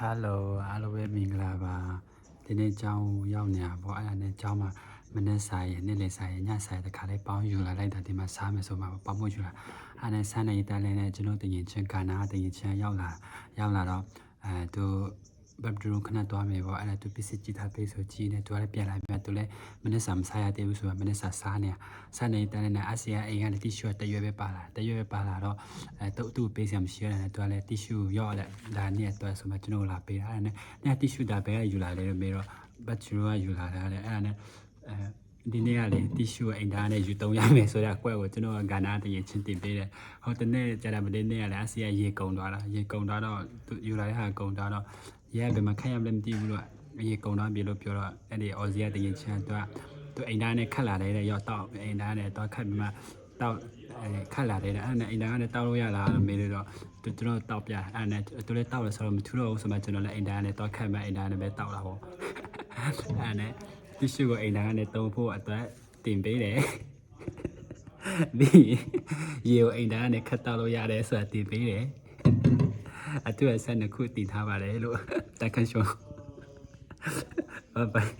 Hello အားလုံးပဲမင်္ဂလာပါဒီနေ့ကျောင်းရောက်နေတာပေါ့အဲ့ဒါနဲ့ကျောင်းမှာမနေ့ဆိုင်ရနေ့လယ်ဆိုင်ရညဆိုင်တခါလေးပေါင်းယူလာလိုက်တာဒီမှာစားမယ်ဆိုမှပေါင်းဖို့ယူလာအဲ့ဒါဆန်းနေတိုင်းလည်းနဲ့ကျွန်တော်တင်ရင်ချင်းကနာတင်ရင်ချင်းရောက်လာတော့သူဘတ်ဒရုံခဏသွားမယ်ပေါ့အဲ့ဒါသူပစ္စည်းကြည့်ထားပေးဆိုကြည့်နေသူလည်းပြန်လာပြန်သူလည်းမနေ့စာမစားရသေးဘူးဆိုတော့မနေ့စာစားနေတိုင်းနဲ့အစီအအိမ်ကလည်းတီရှူတရွယ်ပဲပါလာတော့သူ့ပေးစရာမရှိရတဲ့သူကလည်းတီရှူရော့လာနေတော့ဆိုမှကျွန်တော်လာပေးတာအဲ့ဒါတီရှူဒါပဲယူလာတယ်မေတော့ဘတ်ဒရုံကယူလာတာအဲ့ဒါနဲ့ဒီနေ့ကလေတီရှူအိမ်သားနဲ့ယူ3ရမယ်ဆိုတော့အကွက်ကိုကျွန်တော်ကနာတင်ချင်းတင်ပေးတယ်ဟိုတနေ့ကျတာမနေ့နေ့ကလည်းအစီအရေကုန်သွားတော့ယူလာတဲ့ဟာကုန်သွားတော့ရဲဘယ်မှာခက်ရမလဲမသိဘူးလို့ရေကုန်တော့ပြေလို့ပြောတော့အဲ့ဒီအော်စီယာတင်ချင်းသူအိမ်သားနဲ့ခတ်လာတယ်ရောက်တော့အိမ်သားနဲ့တော့ခတ်ပြီးမှတော့ခတ်လာတယ်အဲ့နဲ့အိမ်သားနဲ့တောက်လို့ရလားလို့မေးလို့တော့ကျွန်တော်တောက်ပြအဲ့နဲ့သူလည်းတောက်လို့ဆိုတော့မထူတော့ဘူးဆိုမှကျွန်တော်လည်းအိမ်သားနဲ့တော့ခတ်မှအိမ်သားနဲ့ပဲတောက်လာပေါ့အဲ့နဲ့တီရှူကိုအိမ်သားနဲ့တုံးဖို့အတွက်တင်ပေးတယ်ဒီရေကိုအိမ်သားနဲ့ခတ်တောက်လို့ရတယ်ဆိုတာတင်ပေးတယ်အတူဆက်နှစ်ခုတင်ထားပါတယ်လို့တက်ခန့်ရှုံးဘိုင်